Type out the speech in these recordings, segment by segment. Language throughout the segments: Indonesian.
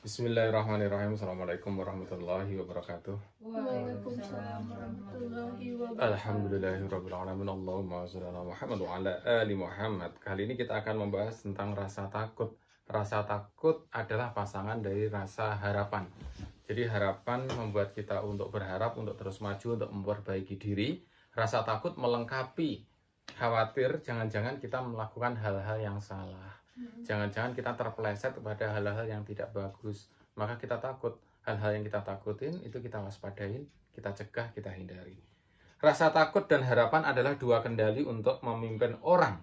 Bismillahirrahmanirrahim. Assalamualaikum warahmatullahi wabarakatuh. Waalaikumsalam warahmatullahi wabarakatuh. Alhamdulillahirrabbilalamin. Allahumma sholli ala Muhammad wa ala ali Muhammad. Kali ini kita akan membahas tentang rasa takut. Rasa takut adalah pasangan dari rasa harapan. Jadi harapan membuat kita untuk berharap, untuk terus maju, untuk memperbaiki diri. Rasa takut melengkapi khawatir jangan-jangan kita melakukan hal-hal yang salah. Jangan-jangan kita terpeleset kepada hal-hal yang tidak bagus. Maka kita takut. Hal-hal yang kita takutin itu kita waspadain, kita cegah, kita hindari. Rasa takut dan harapan adalah dua kendali untuk memimpin orang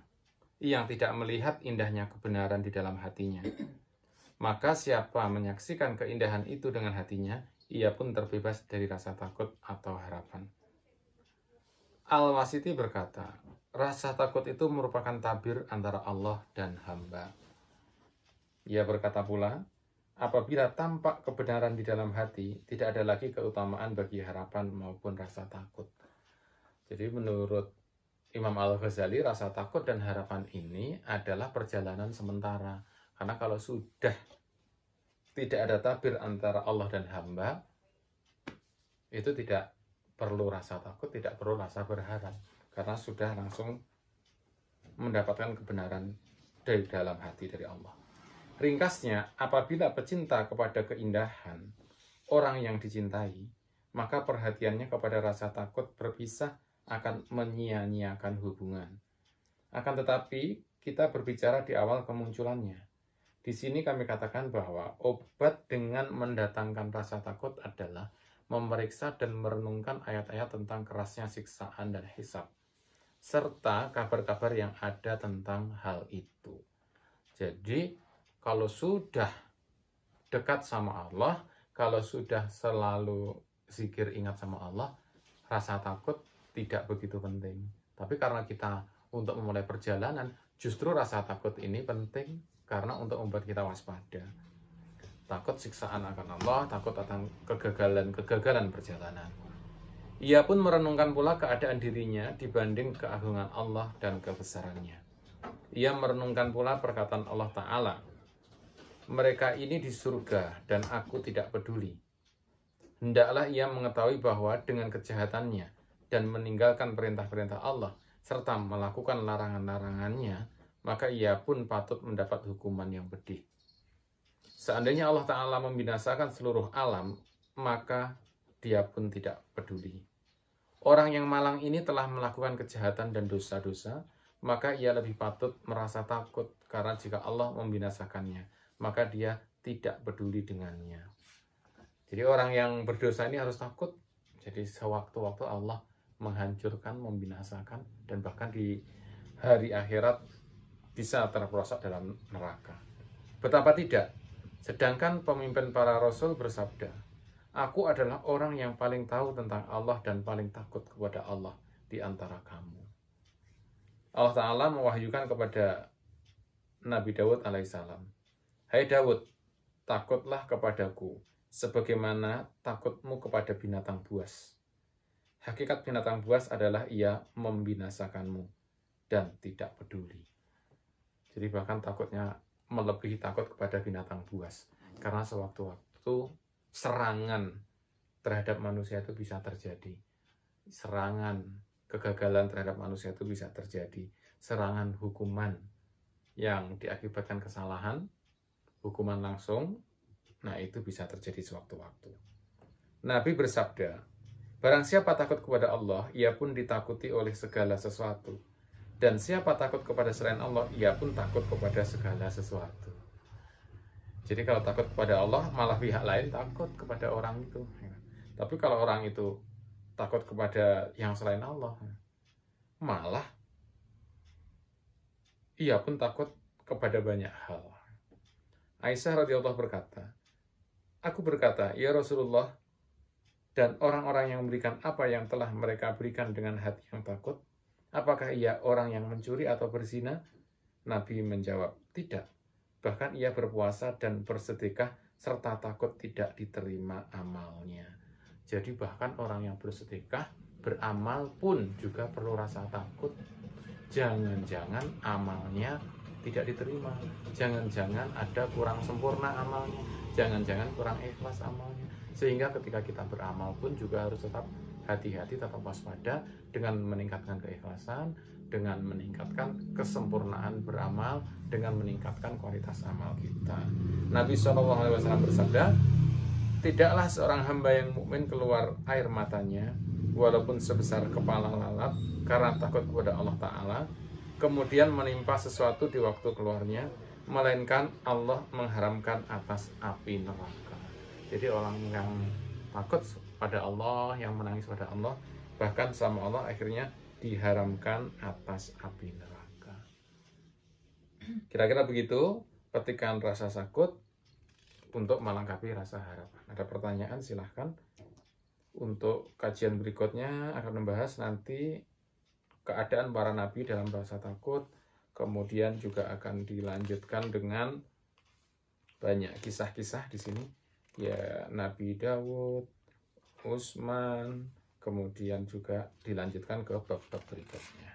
yang tidak melihat indahnya kebenaran di dalam hatinya. Maka siapa menyaksikan keindahan itu dengan hatinya, ia pun terbebas dari rasa takut atau harapan. Al-Wasiti berkata, rasa takut itu merupakan tabir antara Allah dan hamba. Ia berkata pula, apabila tampak kebenaran di dalam hati, tidak ada lagi keutamaan bagi harapan maupun rasa takut. Jadi menurut Imam Al-Ghazali, rasa takut dan harapan ini adalah perjalanan sementara. Karena kalau sudah tidak ada tabir antara Allah dan hamba, itu tidak perlu rasa takut, tidak perlu rasa berharap. Karena sudah langsung mendapatkan kebenaran dari dalam hati dari Allah. Ringkasnya, apabila pecinta kepada keindahan orang yang dicintai, maka perhatiannya kepada rasa takut berpisah akan menyia-nyiakan hubungan. Akan tetapi, kita berbicara di awal kemunculannya. Di sini kami katakan bahwa obat dengan mendatangkan rasa takut adalah memeriksa dan merenungkan ayat-ayat tentang kerasnya siksaan dan hisab, serta kabar-kabar yang ada tentang hal itu. Jadi, kalau sudah dekat sama Allah, kalau sudah selalu zikir ingat sama Allah, rasa takut tidak begitu penting. Tapi karena kita untuk memulai perjalanan, justru rasa takut ini penting karena untuk membuat kita waspada. Takut siksaan akan Allah, takut akan kegagalan perjalanan. Ia pun merenungkan pula keadaan dirinya dibanding keagungan Allah dan kebesarannya. Ia merenungkan pula perkataan Allah Ta'ala, mereka ini di surga dan aku tidak peduli. Hendaklah ia mengetahui bahwa dengan kejahatannya dan meninggalkan perintah-perintah Allah serta melakukan larangan-larangannya, maka ia pun patut mendapat hukuman yang pedih. Seandainya Allah Ta'ala membinasakan seluruh alam, maka dia pun tidak peduli. Orang yang malang ini telah melakukan kejahatan dan dosa-dosa, maka ia lebih patut merasa takut, karena jika Allah membinasakannya, maka dia tidak peduli dengannya. Jadi orang yang berdosa ini harus takut. Jadi sewaktu-waktu Allah menghancurkan, membinasakan, dan bahkan di hari akhirat bisa terperosok dalam neraka. Betapa tidak? Sedangkan pemimpin para rasul bersabda, aku adalah orang yang paling tahu tentang Allah dan paling takut kepada Allah di antara kamu. Allah Ta'ala mewahyukan kepada Nabi Daud alaihissalam, hai Daud, takutlah kepadaku sebagaimana takutmu kepada binatang buas. Hakikat binatang buas adalah ia membinasakanmu dan tidak peduli. Jadi bahkan takutnya melebihi takut kepada binatang buas. Karena sewaktu-waktu serangan terhadap manusia itu bisa terjadi. Serangan kegagalan terhadap manusia itu bisa terjadi. Serangan hukuman yang diakibatkan kesalahan, hukuman langsung, nah itu bisa terjadi sewaktu-waktu. Nabi bersabda, barang siapa takut kepada Allah, ia pun ditakuti oleh segala sesuatu. Dan siapa takut kepada selain Allah, ia pun takut kepada segala sesuatu. Jadi kalau takut kepada Allah, malah pihak lain takut kepada orang itu. Tapi kalau orang itu takut kepada yang selain Allah, malah ia pun takut kepada banyak hal. Aisyah radhiyallahu berkata, aku berkata, ya Rasulullah, dan orang-orang yang memberikan apa yang telah mereka berikan dengan hati yang takut, apakah ia orang yang mencuri atau berzina? Nabi menjawab, tidak. Bahkan ia berpuasa dan bersedekah serta takut tidak diterima amalnya. Jadi bahkan orang yang bersedekah, beramal pun juga perlu rasa takut. Jangan-jangan amalnya tidak diterima. Jangan-jangan ada kurang sempurna amalnya. jangan-jangan kurang ikhlas amalnya. Sehingga ketika kita beramal pun juga harus tetap hati-hati, tetap waspada dengan meningkatkan keikhlasan, dengan meningkatkan kesempurnaan beramal, dengan meningkatkan kualitas amal kita. Nabi SAW bersabda, tidaklah seorang hamba yang mukmin keluar air matanya walaupun sebesar kepala lalat karena takut kepada Allah Ta'ala, kemudian menimpa sesuatu di waktu keluarnya, melainkan Allah mengharamkan atas api neraka. Jadi orang yang takut pada Allah, yang menangis pada Allah, bahkan sama Allah akhirnya diharamkan atas api neraka. Kira-kira begitu petikan rasa takut untuk melengkapi rasa harapan. Ada pertanyaan silahkan. Untuk kajian berikutnya akan membahas nanti keadaan para nabi dalam rasa takut, kemudian juga akan dilanjutkan dengan banyak kisah-kisah di sini. Ya, Nabi Dawud, Utsman, kemudian juga dilanjutkan ke bab-bab berikutnya.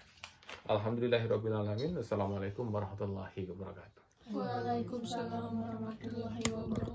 Alhamdulillahirrabbilalamin. Wassalamualaikum warahmatullahi wabarakatuh. Waalaikumsalam warahmatullahi wabarakatuh.